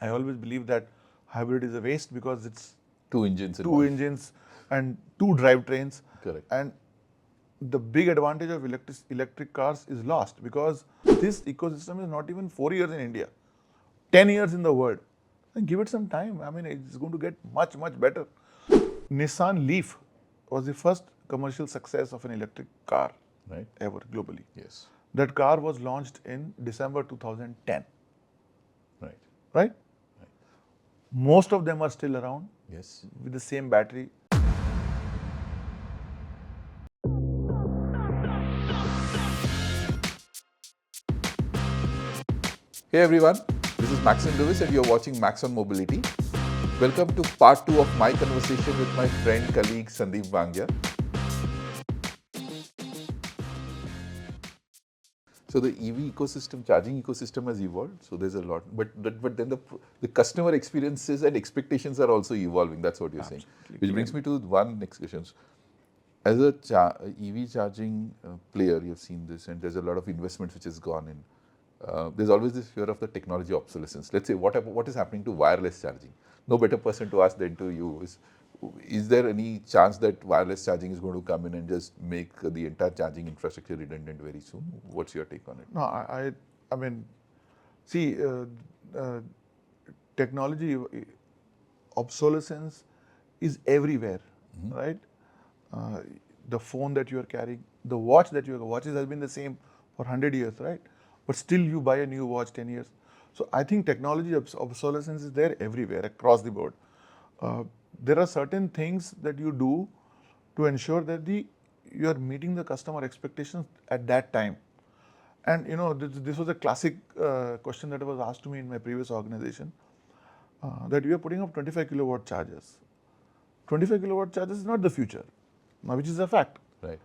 I always believe that hybrid is a waste because it's Two engines in two one. engines and two drivetrains. Correct. And the big advantage of electric cars is lost because this ecosystem is not even 4 years in India, 10 years in the world. And give it some time. I mean, it's going to get much, much better. Nissan Leaf was the first commercial success of an electric car Right. ever globally. Yes. That car was launched in December 2010, Right. right? Most of them are still around Yes. with the same battery. Hey everyone, this is Maxson and you're watching Maxson Mobility. Welcome to part 2 of my conversation with my friend, colleague Sandeep Bangia. So the EV ecosystem, charging ecosystem has evolved. So there's a lot, but then the customer experiences and expectations are also evolving. That's what you're saying. Which brings me to one next question. As a EV charging player, you've seen this, and there's a lot of investments which has gone in. There's always this fear of the technology obsolescence. Let's say what is happening to wireless charging? No better person to ask than to you. Is there any chance that wireless charging is going to come in and just make the entire charging infrastructure redundant very soon? What's your take on it? No, I mean, see, technology obsolescence is everywhere, right? The phone that you are carrying, the watch that you are, watches has been the same for 100 years, right? But still you buy a new watch 10 years. So I think technology obsolescence is there everywhere, across the board. There are certain things that you do to ensure that you are meeting the customer expectations at that time. And you know, this was a classic question that was asked to me in my previous organization, that we are putting up 25 kilowatt chargers. 25 kilowatt chargers is not the future, now, which is a fact. Right.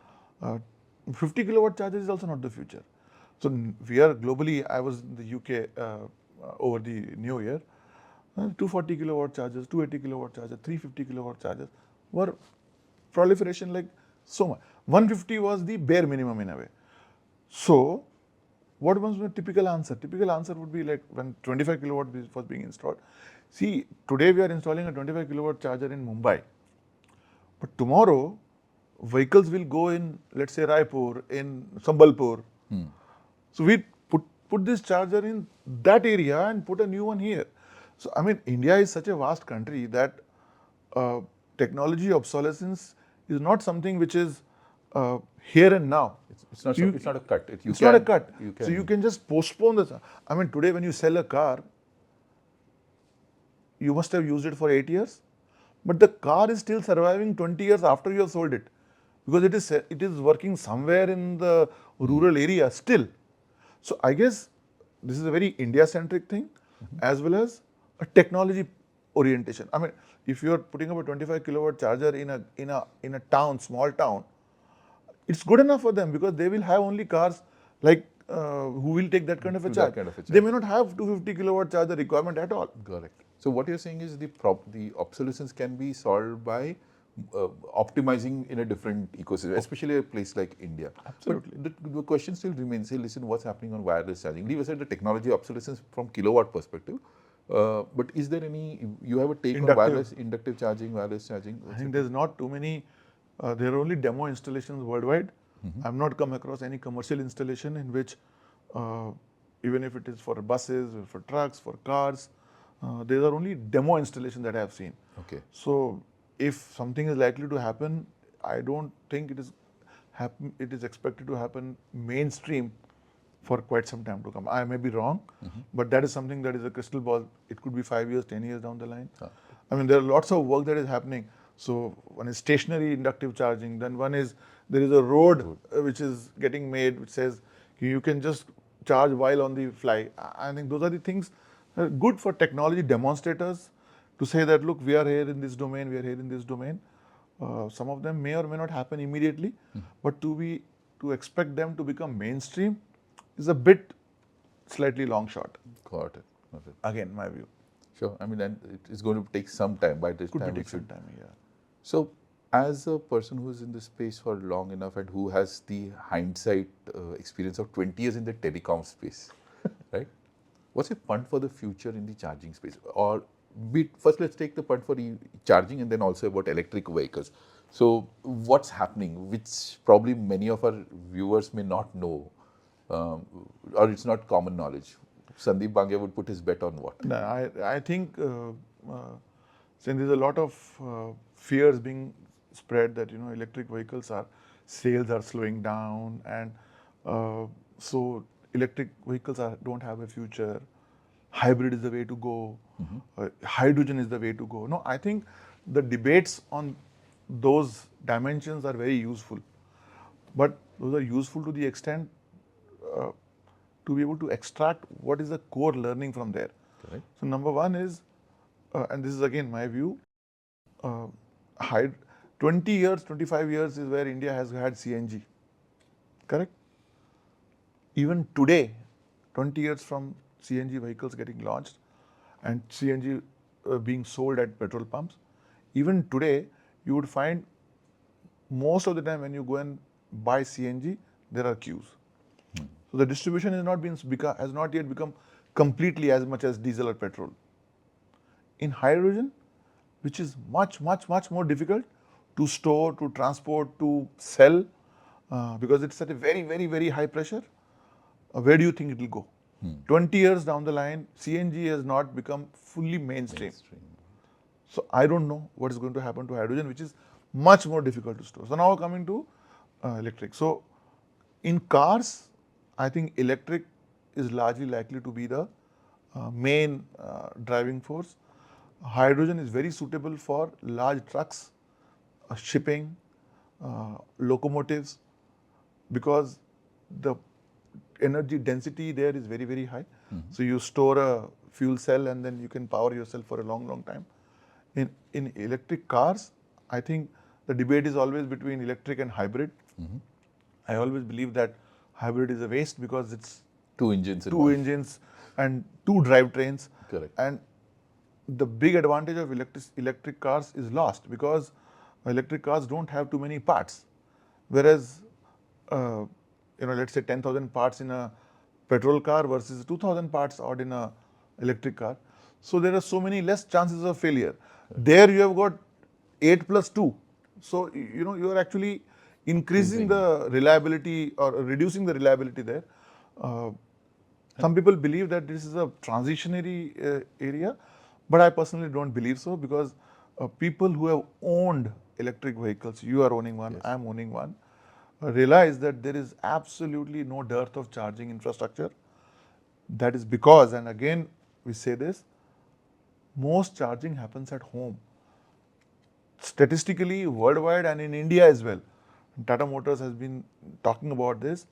50 kilowatt chargers is also not the future. So we are globally, I was in the UK over the New Year, 240 kilowatt chargers, 280 kilowatt chargers, 350 kilowatt chargers were proliferation like so much. 150 was the bare minimum in a way. So what was the typical answer? Typical answer would be like when 25 kilowatt was being installed. See, today we are installing a 25 kilowatt charger in Mumbai, but tomorrow vehicles will go in, let's say, Raipur, in Sambalpur. So we put this charger in that area and put a new one here. So I mean, India is such a vast country that technology obsolescence is not something which is here and now. It's not. So It's not a cut. It's not a cut. So you can just postpone this. I mean, today when you sell a car, you must have used it for 8 years, but the car is still surviving 20 years after you have sold it, because it is working somewhere in the rural area still. So I guess this is a very India-centric thing, as well as a technology orientation. I mean, if you are putting up a 25 kilowatt charger in a town, small town, it's good enough for them because they will have only cars like who will take that kind of a charge. They may not have 250 kilowatt charger requirement at all. Correct. So what you're saying is the obsolescence can be solved by optimizing in a different ecosystem, especially a place like India. Absolutely. But the question still remains, hey, listen, what's happening on wireless charging? Leave aside the technology obsolescence from kilowatt perspective, but is there any, you have a take on wireless, inductive charging, wireless charging? I think there's not too many, there are only demo installations worldwide. I've not come across any commercial installation in which, even if it is for buses, for trucks, for cars, there are only demo installations that I have seen. Okay. So if something is likely to happen, I don't think it is expected to happen mainstream for quite some time to come. I may be wrong, but that is something that is a crystal ball. It could be 5 years, 10 years down the line. I mean, there are lots of work that is happening. So one is stationary inductive charging, then there is a road which is getting made which says you can just charge while on the fly. I think those are the things that are good for technology demonstrators to say that, look, we are here in this domain, we are here in this domain. Some of them may or may not happen immediately, but to expect them to become mainstream is a bit slightly long shot. Got it. Again, my view. Sure. I mean, and it is going to take some time. By this Could time, take some time, yeah. So, as a person who is in this space for long enough and who has the hindsight experience of 20 years in the telecom space, right? What's a punt for the future in the charging space? Or first, let's take the punt for charging and then also about electric vehicles. So, what's happening, which probably many of our viewers may not know, or it's not common knowledge. Sandeep Bangia would put his bet on what? No, I think since there's a lot of fears being spread that electric vehicles sales are slowing down, and so electric vehicles don't have a future. Hybrid is the way to go. Hydrogen is the way to go. No, I think the debates on those dimensions are very useful, but those are useful to the extent to be able to extract what is the core learning from there. Correct. So number one is, and this is again my view, uh, 20 years, 25 years is where India has had CNG, correct? Even today, 20 years from CNG vehicles getting launched and CNG being sold at petrol pumps, even today, you would find most of the time when you go and buy CNG, there are queues. So the distribution has not yet become completely as much as diesel or petrol. In hydrogen, which is much more difficult to store, to transport, to sell, because it's at a very high pressure, where do you think it will go? 20 years down the line, CNG has not become fully mainstream. So I don't know what is going to happen to hydrogen, which is much more difficult to store. So now coming to electric. So in cars, I think electric is largely likely to be the main driving force. Hydrogen is very suitable for large trucks, shipping, locomotives, because the energy density there is very high. So you store a fuel cell and then you can power yourself for a long time. In electric cars, I think the debate is always between electric and hybrid. I always believe that hybrid is a waste because it's Two engines. And two drivetrains. Correct. And the big advantage of electric cars is lost because electric cars don't have too many parts. Whereas, let's say 10,000 parts in a petrol car versus 2,000 parts odd in a electric car. So there are so many less chances of failure. There you have got 8 plus 2. So, you are actually increasing the reliability or reducing the reliability there. Some people believe that this is a transitionary area, but I personally don't believe so, because people who have owned electric vehicles, you are owning one, I am owning one, realize that there is absolutely no dearth of charging infrastructure. That is because, and again we say this, most charging happens at home. Statistically, worldwide and in India as well, Tata Motors has been talking about this,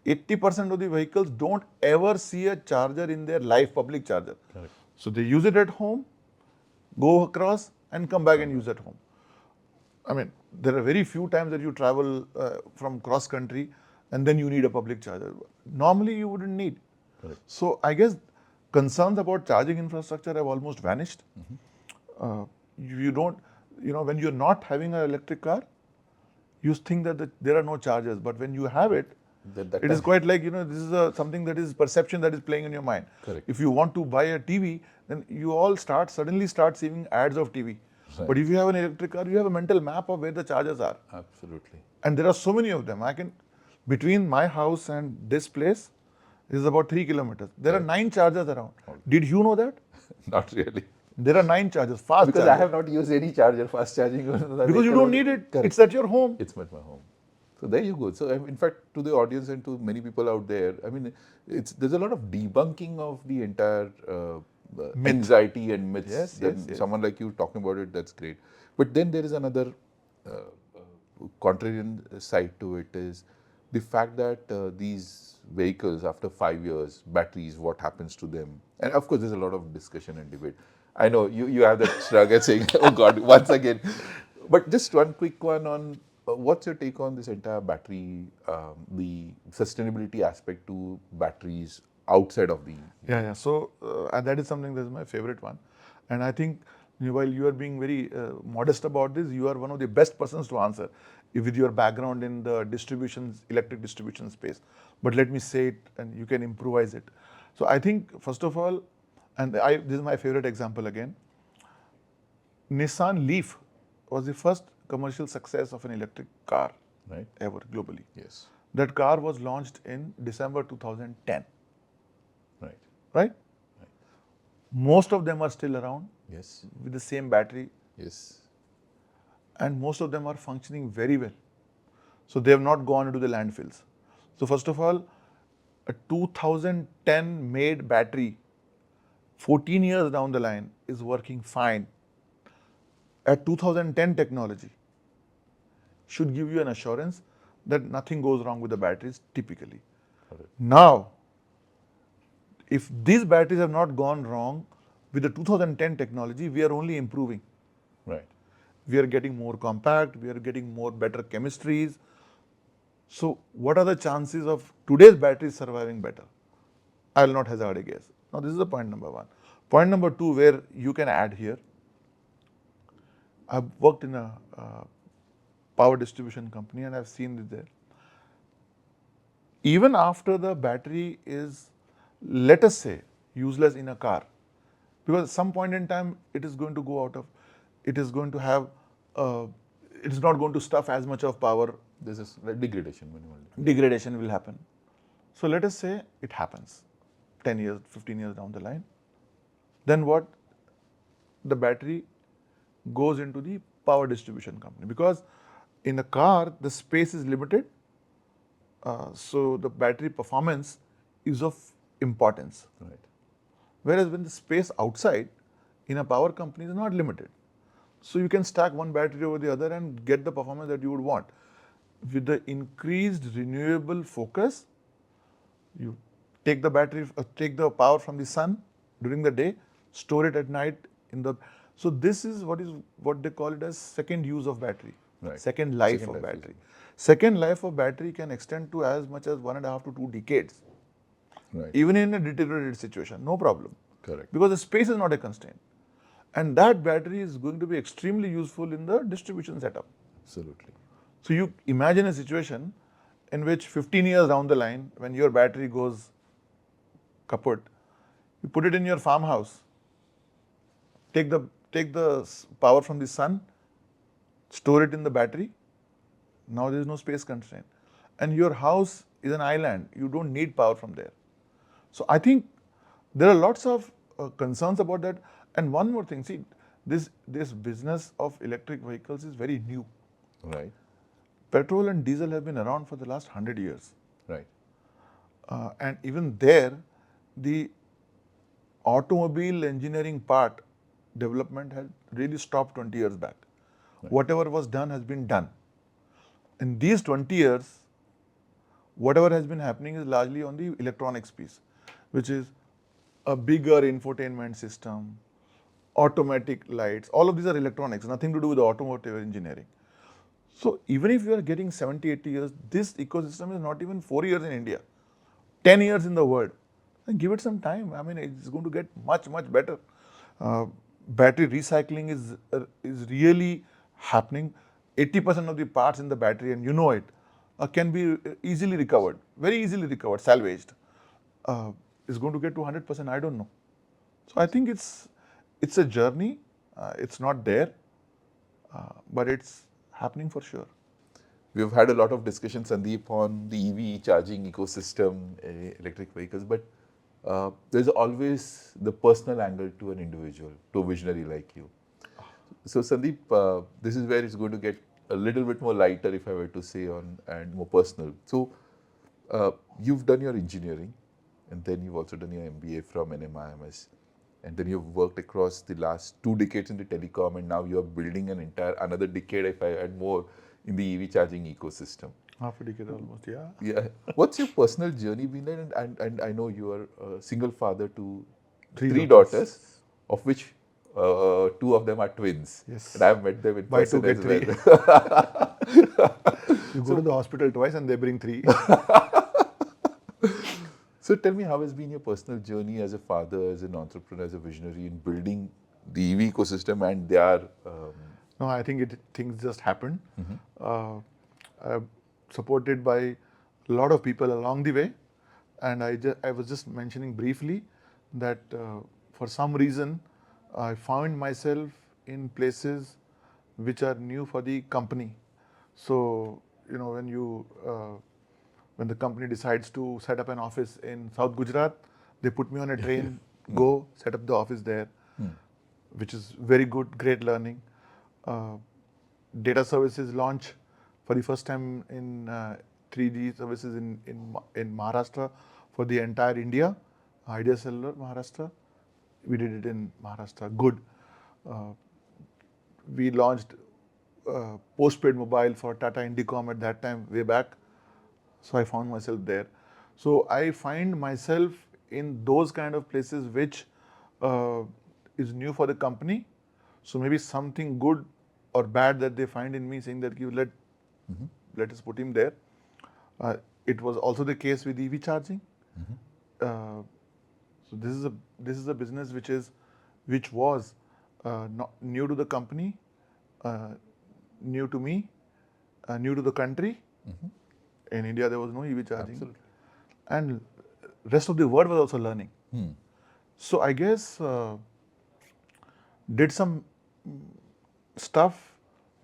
80% of the vehicles don't ever see a charger in their life, public charger. Correct. So they use it at home, go across and come back and use at home. I mean, there are very few times that you travel from cross country and then you need a public charger. Normally you wouldn't need. Correct. So I guess concerns about charging infrastructure have almost vanished. You don't, when you're not having an electric car, you think that there are no chargers, but when you have it, it is quite like, this is something that is perception that is playing in your mind. Correct. If you want to buy a TV, then you all suddenly start seeing ads of TV. Right. But if you have an electric car, you have a mental map of where the chargers are. Absolutely. And there are so many of them. Between my house and this place is about 3 kilometers. There are 9 chargers around. Did you know that? Not really. There are 9 chargers, fast Because chargers. I have not used any charger, fast charging. Because you don't need it. Correct. It's at your home. It's at my home. So there you go. So in fact, to the audience and to many people out there, I mean, there's a lot of debunking of the entire anxiety and myths. Yes, Then yes. someone like you talking about it, that's great. But then there is another contrarian side to it, is the fact that these vehicles, after 5 years, batteries, what happens to them? And of course, there's a lot of discussion and debate. I know you have that shrug at saying, oh God, once again. But just one quick one on what's your take on this entire battery, the sustainability aspect to batteries outside of the... Yeah. So that is something that is my favorite one. And I think while you are being very modest about this, you are one of the best persons to answer with your background in the electric distribution space. But let me say it and you can improvise it. So I think first of all, and this is my favorite example again. Nissan Leaf was the first commercial success of an electric car Right. ever globally. Yes. That car was launched in December 2010, Right. right? Most of them are still around Yes. with the same battery, Yes. and most of them are functioning very well. So they have not gone into the landfills. So first of all, a 2010 made battery, 14 years down the line, is working fine. At 2010 technology should give you an assurance that nothing goes wrong with the batteries typically. Correct. Now, if these batteries have not gone wrong with the 2010 technology, we are only improving. Right. We are getting more compact, we are getting more better chemistries. So, what are the chances of today's batteries surviving better? I will not hazard a guess. Now, this is the point number one. Point number two, where you can add here. I've worked in a power distribution company and I've seen it there. Even after the battery is, let us say, useless in a car, because at some point in time it is going to go out of, it is going to have, it is not going to stuff as much of power, This is like degradation, minimal. degradation will happen. So let us say it happens 10 years, 15 years down the line. Then what? The battery goes into the power distribution company, because in a car the space is limited, so the battery performance is of importance. Right. Whereas when the space outside in a power company is not limited. So you can stack one battery over the other and get the performance that you would want. With the increased renewable focus, you take the battery, take the power from the sun during the day, store it at night in the. So this is what they call it as second use of battery, Right. second life Second of life battery. Second life of battery can extend to as much as 1.5 to 2 decades, Right. even in a deteriorated situation, no problem. Correct. Because the space is not a constraint. And that battery is going to be extremely useful in the distribution setup. Absolutely. So you imagine a situation in which 15 years down the line, when your battery goes kaput, you put it in your farmhouse, take the power from the sun, store it in the battery. Now there is no space constraint. And your house is an island. You don't need power from there. So I think there are lots of concerns about that. And one more thing, see, this business of electric vehicles is very new. Right. Petrol and diesel have been around for the last 100 years. Right. And even there, the automobile engineering part development has really stopped 20 years back. Right. Whatever was done has been done. In these 20 years, whatever has been happening is largely on the electronics piece, which is a bigger infotainment system, automatic lights. All of these are electronics, nothing to do with automotive engineering. So even if you are getting 70, 80 years, this ecosystem is not even 4 years in India, 10 years in the world. And give it some time. I mean, it's going to get much, much better. Battery recycling is really happening. 80% of the parts in the battery, and you know it, can be easily recovered, very easily recovered, salvaged. Is going to get to 100%, I don't know. So I think it's a journey. It's not there, but it's happening for sure. We've had a lot of discussion, Sandeep, on the EV charging ecosystem, electric vehicles, but there's always the personal angle to an individual, to a visionary like you. So, Sandeep, this is where it's going to get a little bit more lighter, if I were to say, and more personal. So, you've done your engineering, and then you've also done your MBA from NMIMS, and then you've worked across the last 2 decades in the telecom, and now you're building another decade, if I add more, in the EV charging ecosystem. Half a decade almost, yeah. Yeah. What's your personal journey been like? And I know you are a single father to 3 daughters, of which 2 of them are twins. Yes. And I've met them in Buy 2 person as get 3. well. You go to the hospital twice and they bring 3. So tell me, how has been your personal journey as a father, as an entrepreneur, as a visionary in building the EV ecosystem and their No, I think things just happened. Supported by a lot of people along the way. and I was just mentioning briefly that for some reason I found myself in places which are new for the company. So when the company decides to set up an office in South Gujarat, they put me on a train, go set up the office there, which is very good, great learning. Uh, Data services launch for the first time in 3G services in Maharashtra for the entire India. Idea Cellular Maharashtra, we did it in Maharashtra. Good. Uh, we launched postpaid mobile for Tata Indicom at that time, way back. So I found myself there. So I find myself in those kind of places which uh, is new for the company. So maybe something good or bad that they find in me, saying that you let us put him there. Uh, it was also the case with EV charging. Uh, so this is a business which was not new to the company, uh, new to me, new to the country. In India, there was no EV charging, Absolutely. and rest of the world was also learning. So I guess did some stuff,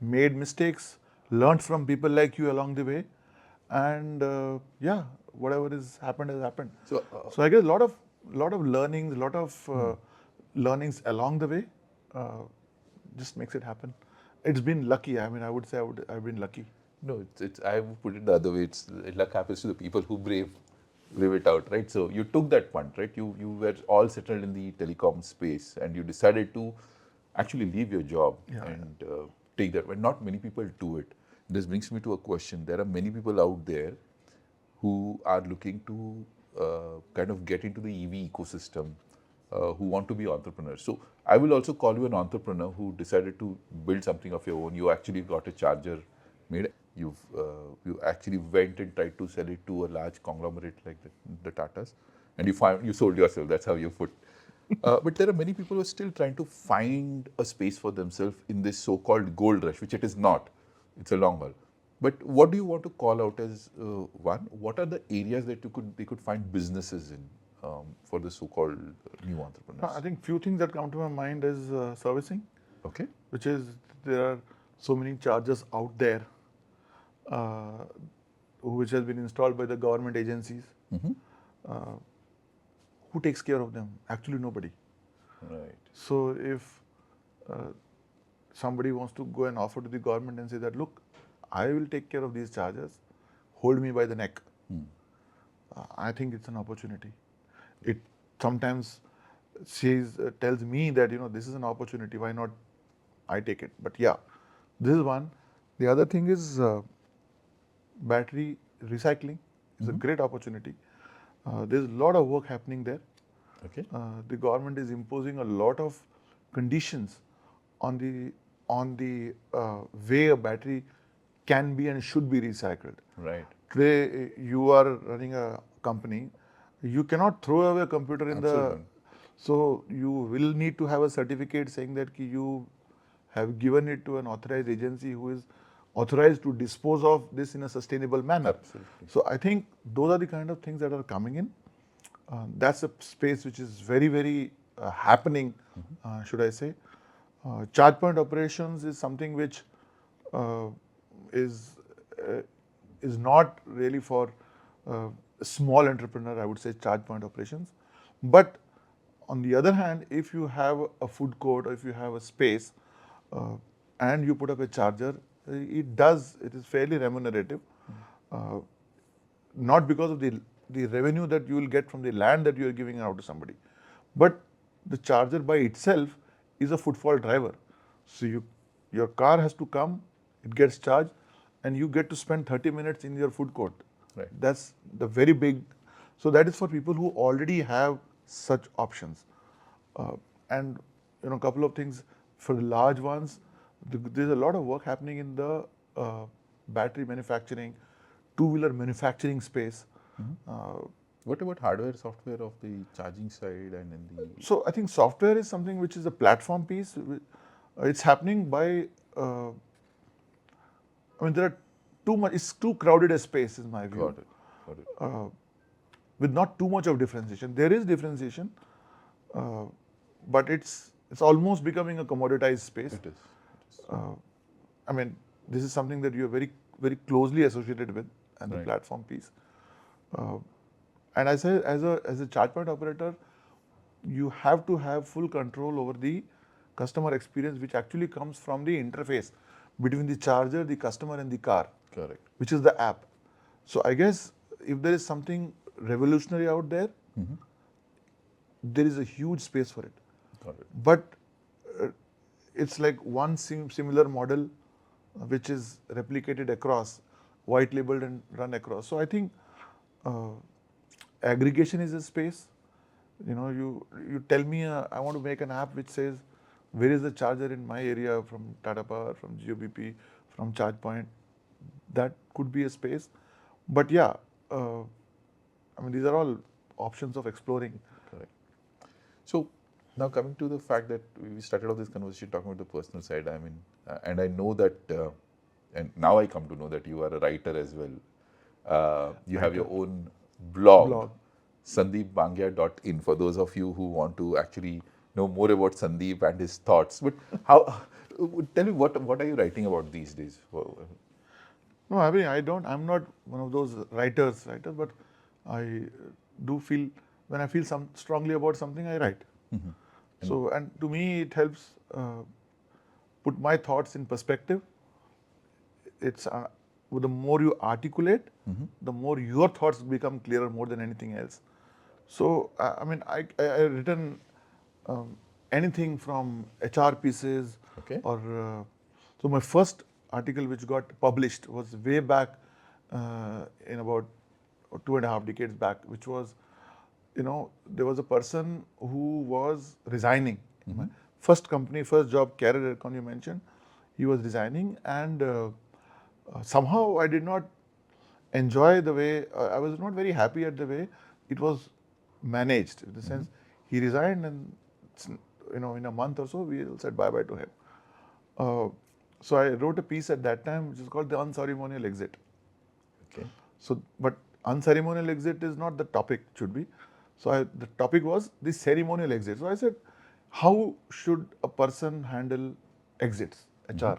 made mistakes, learned from people like you along the way, and yeah, whatever is happened has happened. So, So I guess a lot of learnings, learnings along the way, uh, just makes it happen. It's been lucky. I mean, I would say I've been lucky. no, it's I would put it the other way. It's luck happens to the people who brave it out, right? So you took that punt, right? You were all settled in the telecom space, and you decided to actually leave your job Yeah, and take that. But not many people do it. This brings me to a question. There are many people out there who are looking to kind of get into the EV ecosystem, who want to be entrepreneurs. So I will also call you an entrepreneur who decided to build something of your own. You actually got a charger made. You actually went and tried to sell it to a large conglomerate like the Tatas, and you sold yourself. That's how you put. But there are many people who are still trying to find a space for themselves in this so-called gold rush, which it is not. It's a long haul. But what do you want to call out as one? What are the areas that they could find businesses in for the so-called new entrepreneurs? I think few things that come to my mind is servicing, Okay. which is there are so many chargers out there uh, which has been installed by the government agencies. Uh, who takes care of them? Actually, nobody. Right. So if uh, somebody wants to go and offer to the government and say that, look, I will take care of these chargers, hold me by the neck. I think it's an opportunity. It sometimes tells me that this is an opportunity. Why not I take it? But yeah, this is one. The other thing is battery recycling is a great opportunity. There's a lot of work happening there. Okay. The government is imposing a lot of conditions on the way a battery can be and should be recycled. Right. Today, you are running a company. You cannot throw away a computer in the. Absolutely. So you will need to have a certificate saying that you have given it to an authorized agency who is authorized to dispose of this in a sustainable manner. Absolutely. So I think those are the kind of things that are coming in. That's a space which is very, very happening, should I say. Charge point operations is something which uh, is uh, is not really for a small entrepreneur, I would say, charge point operations. But on the other hand, if you have a food court or if you have a space and you put up a charger, it is fairly remunerative. Uh, Not because of the revenue that you will get from the land that you are giving out to somebody, but the charger by itself is a footfall driver. So your car has to come, it gets charged, and you get to spend 30 minutes in your food court. Right. That's the very big. So that is for people who already have such options. And a couple of things for the large ones. There's a lot of work happening in the battery manufacturing, two-wheeler manufacturing space. What about hardware, software of the charging side and in the So I think software is something which is a platform piece. It's happening by. There are too much. It's too crowded a space, in my view. got it. with not too much of differentiation. There is differentiation, but it's almost becoming a commoditized space. It is. I mean, this is something that you are very, very closely associated with, and the Right. platform piece. And I say, as a charge point operator, you have to have full control over the customer experience, which actually comes from the interface between the charger, the customer, and the car, Correct. which is the app. So I guess if there is something revolutionary out there, there is a huge space for it. Got it. But it's like one similar model which is replicated across, white labeled and run across. So I think aggregation is a space. You know, you tell me I want to make an app which says where is the charger in my area from Tata Power, from GeoBP, from ChargePoint. That could be a space. But yeah, I mean, these are all options of exploring. Correct. So now coming to the fact that we started off this conversation talking about the personal side. I mean, and I know that, and now I come to know that you are a writer as well. You have your own blog. SandeepBangia.in for those of you who want to actually know more about Sandeep and his thoughts. But how? Tell me what are you writing about these days? No, I mean, I'm not one of those writers, but I do feel, when I feel strongly about something, I write. So, and to me, it helps put my thoughts in perspective. It's the more you articulate, the more your thoughts become clearer more than anything else. So, I mean, I written anything from HR pieces, Okay. or so my first article which got published was way back in about 2.5 decades back, which was, you know, there was a person who was resigning. My first company, first job, Career Aircon, you mentioned, he was resigning, and somehow I did not enjoy the way, I was not very happy at the way it was managed. In the sense, he resigned, and you know, in a month or so, we said bye-bye to him. So I wrote a piece at that time which is called The Unceremonial Exit. Okay. So, but unceremonial exit is not the topic, should be. So the topic was the ceremonial exit. So I said, how should a person handle exits, HR?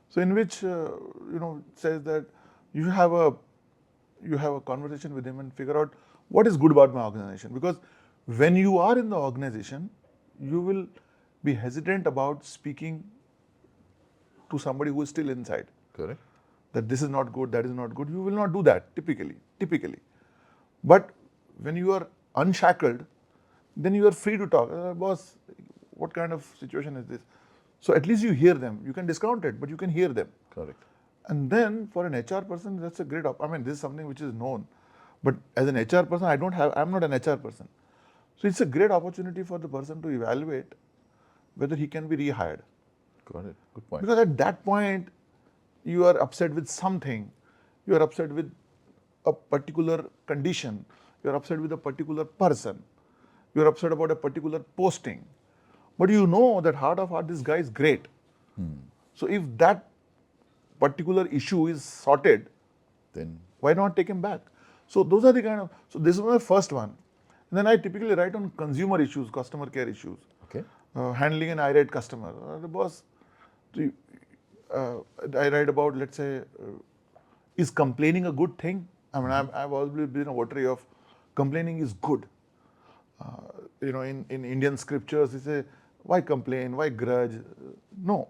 So in which, you know, it says that you have a conversation with him and figure out what is good about my organization. Because when you are in the organization, you will be hesitant about speaking to somebody who is still inside. Correct. That this is not good, that is not good. You will not do that typically. But when you are unshackled, then you are free to talk. Boss, what kind of situation is this? So at least you hear them. You can discount it, but you can hear them. Correct. And then for an HR person, that's a great I mean, this is something which is known. But as an HR person, I'm not an HR person. So it's a great opportunity for the person to evaluate whether he can be rehired. Got it. Good point. Because at that point, you are upset with something. You are upset with a particular condition. You are upset with a particular person. You are upset about a particular posting. But you know that heart of heart, this guy is great. So if that particular issue is sorted, Then why not take him back? So those are the kind of, so this is my first one. And then I typically write on consumer issues, customer care issues. okay. Handling an irate customer. The boss, I write about, let's say, is complaining a good thing? I mean, I've always been a votary of complaining is good. You know, in Indian scriptures, they say, why complain, why grudge? No,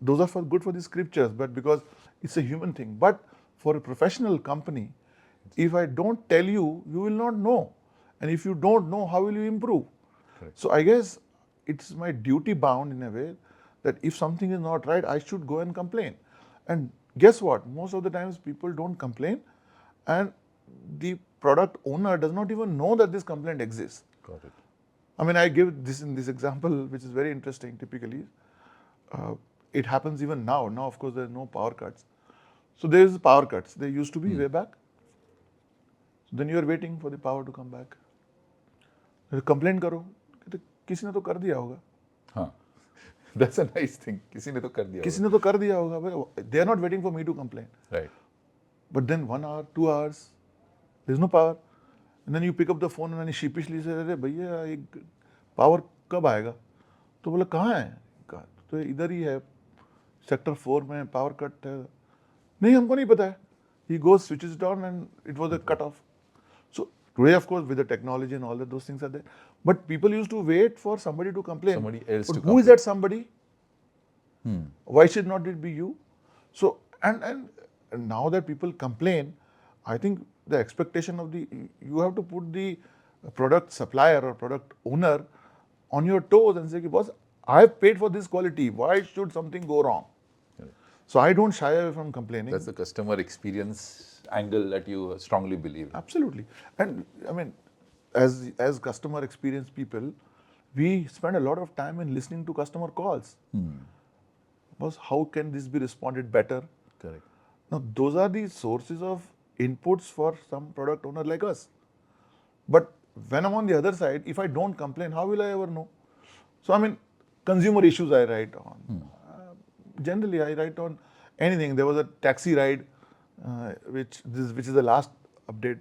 those are good for the scriptures, but because it's a human thing. But for a professional company, if I don't tell you, you will not know. And if you don't know, how will you improve? Correct. So I guess it's my duty bound in a way that if something is not right, I should go and complain. And guess what? Most of the times people don't complain, and the product owner does not even know that this complaint exists. Got it. I mean, I give this in this example, which is very interesting typically. It happens even now. Now, of course, there are no power cuts. So there is power cuts. There used to be way back. So then you are waiting for the power to come back. Complain करो, कहते किसी ने तो कर दिया होगा. हाँ. That's a nice thing. किसी ने तो कर दिया किसी ने तो कर दिया होगा. They are not waiting for me to complain. Right. But then 1 hour, 2 hours, there is no power. And then you pick up the phone and then sheepishly say, अरे भैया एक पावर कब आएगा? तो बोला कहाँ है? कहा तो इधर ही है, सेक्टर 4 में पावर कट है. नहीं हमको नहीं पता है. He goes, switches it on and it was a cut off. So today of course with the technology and all that, those things are there. But people used to wait for somebody to complain. Somebody else but to who is that somebody? Why should not it be you? So and now that people complain, I think the expectation of you have to put the product supplier or product owner on your toes and say, boss, I have paid for this quality. Why should something go wrong? So I don't shy away from complaining. That's the customer experience angle that you strongly believe in. Absolutely. And I mean, as customer experience people, we spend a lot of time in listening to customer calls. Boss, how can this be responded better? Correct. Now, those are the sources of inputs for some product owner like us. But when I'm on the other side, if I don't complain, how will I ever know? So, I mean, consumer issues I write on. Generally, I write on anything. There was a taxi ride, which is the last update,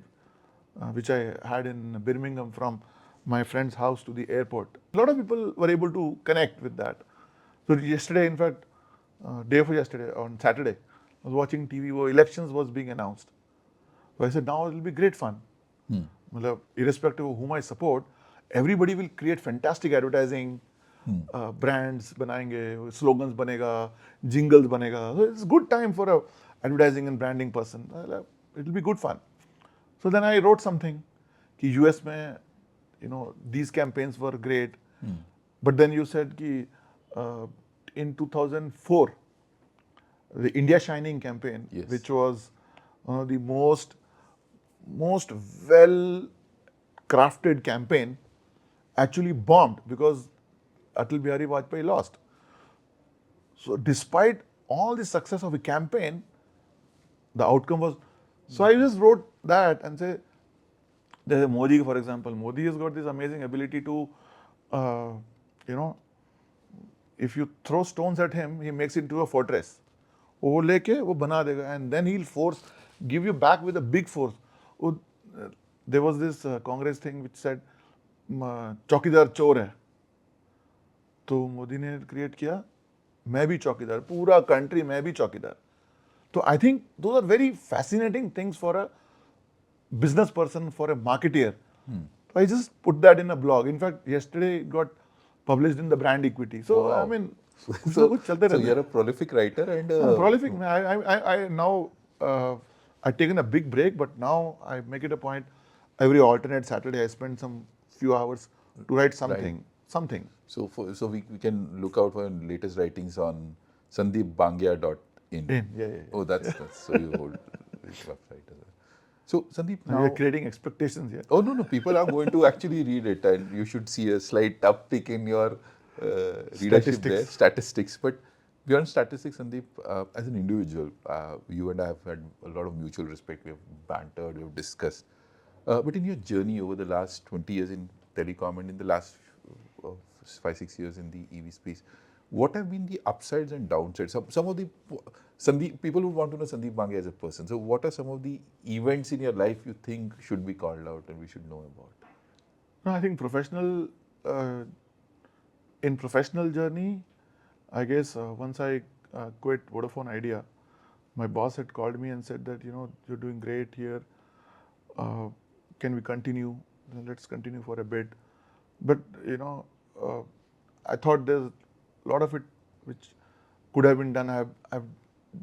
which I had in Birmingham from my friend's house to the airport. A lot of people were able to connect with that. So yesterday, in fact, day before yesterday, on Saturday, I was watching TV where elections was being announced. So I said, now it will be great fun. Irrespective of whom I support, everybody will create fantastic advertising, brands बनाएंगे, slogans बनेगा, jingles बनेगा. So it's good time for a advertising and branding person. It will be good fun. So then I wrote something कि US में, these campaigns were great. But then you said कि in 2004, the India Shining campaign, Yes. which was one of the most well crafted campaign, actually bombed because Atal Bihari Vajpayee lost. So despite all the success of a campaign, the outcome was. So I just wrote that and say, there's Modi, for example. Modi has got this amazing ability to, if you throw stones at him, he makes it into a fortress. वो लेके वो बना देगा, and then he'll give you back with a big force. There was this Congress thing which said चौकीदार चोर है, तो मोदी ने क्रिएट किया मैं भी चौकीदार, पूरा कंट्री मैं भी चौकीदार. So I think those are very fascinating things for a business person, for a marketeer. So I just put that in a blog. In fact, yesterday it got published in the Brand Equity. So Wow. I mean, So you're a prolific writer and prolific. I now I've taken a big break, but now I make it a point every alternate Saturday I spend some few hours to write something. So we can look out for your latest writings on sandeepbangia.in. Yeah. Oh, that's so you hold this website as well. So Sandeep, Now now we are creating expectations here. oh no, people are going to actually read it, and you should see a slight uptick in your readership there, statistics. But beyond statistics, Sandeep, as an individual, you and I have had a lot of mutual respect. We have bantered, we have discussed. But in your journey over the last 20 years in telecom and in the last 5-6 years in the EV space, what have been the upsides and downsides? Some of the Sandeep, people would want to know Sandeep Bangia as a person. So what are some of the events in your life you think should be called out and we should know about? No, I think in professional journey, I guess once I quit Vodafone Idea, my boss had called me and said that, you're doing great here. Can we continue? Let's continue for a bit. But, I thought there's a lot of it which could have been done. I've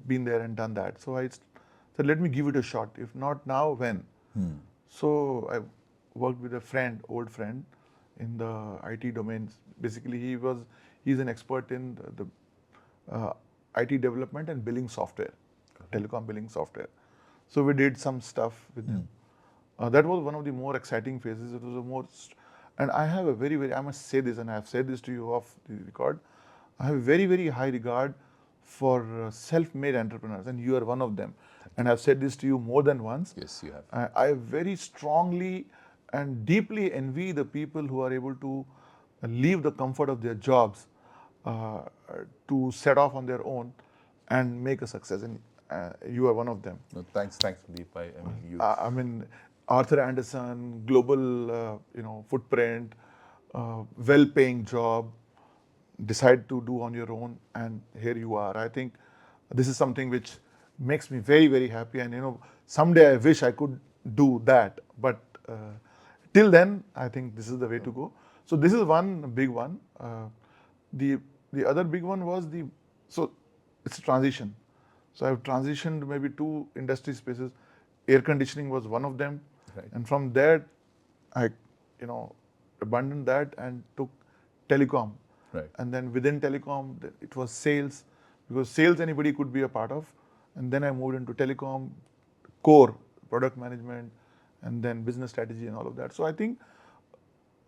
been there and done that. So I said, let me give it a shot. If not now, when? So I worked with a old friend in the IT domains. Basically, he's an expert in the IT development and billing software, telecom billing software. So we did some stuff with him. That was one of the more exciting phases. It was the most, and I have a I must say this, and I have said this to you off the record, I have a very, very high regard for self-made entrepreneurs, and you are one of them. And I've said this to you more than once. Yes, you have. I very strongly and deeply envy the people who are able to leave the comfort of their jobs to set off on their own and make a success. And you are one of them. No, thanks, Sandeep. I mean, you. I mean, Arthur Anderson, global, footprint, well-paying job, decide to do on your own, and here you are. I think this is something which makes me very, very happy. And someday I wish I could do that, but till then, I think this is the way to go. So this is one big one. The the other big one was so it's a transition. So I've transitioned maybe two industry spaces. Air conditioning was one of them, Right. and from there, I, abandoned that and took telecom. Right. And then within telecom, it was sales, because sales anybody could be a part of. And then I moved into telecom, core, product management, and then business strategy and all of that. So I think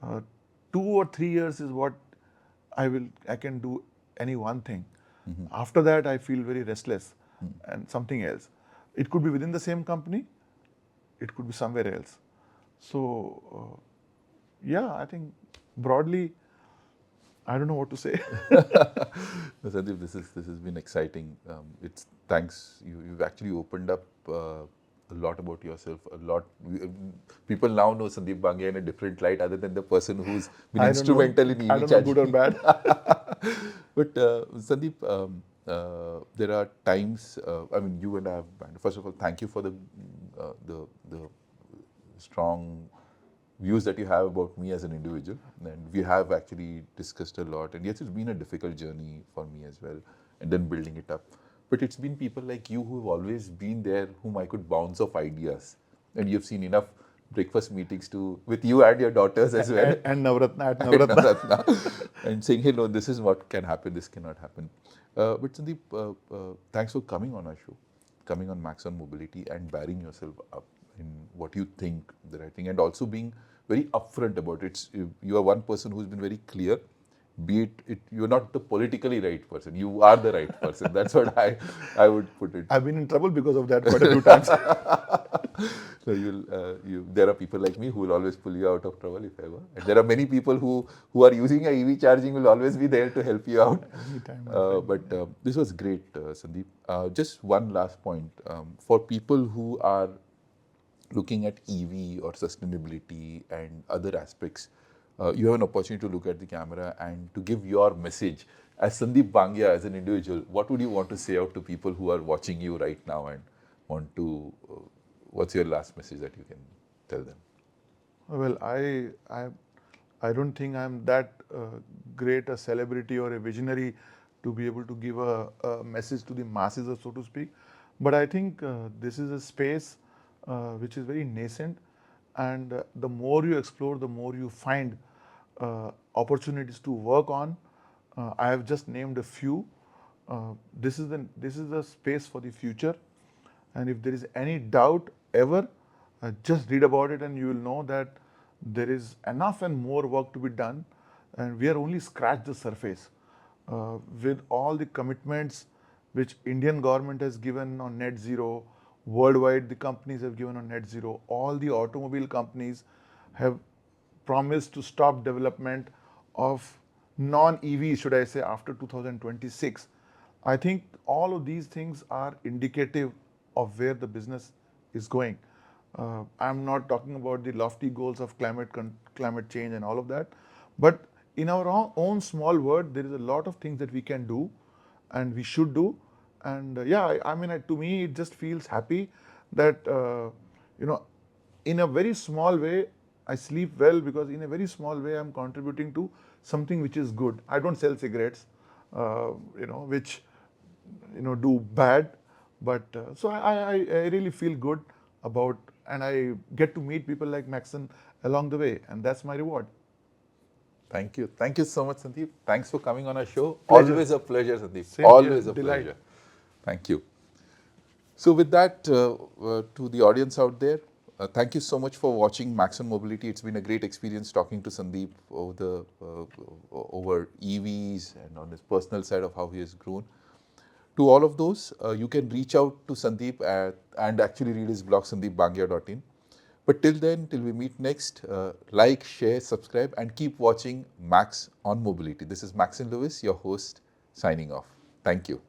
2 or 3 years is what I can do any one thing. After that, I feel very restless and something else. It could be within the same company, it could be somewhere else. So, yeah, I think broadly, I don't know what to say. Sandeep, this has been exciting. It's thanks you've actually opened up a lot about yourself. A lot people now know Sandeep Bangia in a different light, other than the person who's been I don't know. instrumental in EV I don't know, charging. good or bad. But Sandeep, there are times. I mean, you and I have. First of all, thank you for the strong views that you have about me as an individual, and we have actually discussed a lot. And yes, it's been a difficult journey for me as well, and then building it up. But it's been people like you who have always been there, whom I could bounce off ideas, and you've seen enough breakfast meetings to with you and your daughters as well. And Navratna at And Navratna. Navratna, and saying, hey, no, this is what can happen, this cannot happen. But Sandeep, thanks for coming on our show, coming on Maxson Mobility, and bearing yourself up in what you think the right thing, and also being very upfront about it. You are one person who's been very clear. Be it you're not the politically right person, you are the right person. That's what I would put it. I've been in trouble because of that quite a few times. So there are people like me who will always pull you out of trouble if ever. And there are many people who are using a EV charging will always be there to help you out. Anytime, my friend. This was great, Sandeep. Just one last point. For people who are looking at EV or sustainability and other aspects, you have an opportunity to look at the camera and to give your message. As Sandeep Bangia, as an individual, what would you want to say out to people who are watching you right now and want to, what's your last message that you can tell them? Well, I don't think I'm that great a celebrity or a visionary to be able to give a message to the masses, or so to speak. But I think this is a space which is very nascent, and the more you explore, the more you find opportunities to work on. I have just named a few. This is the space for the future, and if there is any doubt ever, just read about it, and you will know that there is enough and more work to be done, and we are only scratched the surface. With all the commitments which Indian government has given on net zero, worldwide the companies have given on net zero, all the automobile companies have promised to stop development of non-EV, should I say, after 2026. I think all of these things are indicative of where the business is going. I'm not talking about the lofty goals of climate change and all of that, but in our own small world, there is a lot of things that we can do, and we should do. And I mean, to me, it just feels happy that in a very small way, I sleep well, because in a very small way, I'm contributing to something which is good. I don't sell cigarettes, which do bad, but so I really feel good about, and I get to meet people like Maxson along the way, and that's my reward. Thank you. Thank you so much, Sandeep. Thanks for coming on our show. Pleasure. Always a pleasure, Sandeep. Same here. Always a Delight. pleasure. Thank you. So with that, to the audience out there, thank you so much for watching Maxson Mobility. It's been a great experience talking to Sandeep over EVs and on his personal side of how he has grown. To all of those, you can reach out to Sandeep and actually read his blog, sandeepbangia.in. But till then, till we meet next, like, share, subscribe, and keep watching Max on Mobility. This is Maxson Lewis, your host, signing off. Thank you.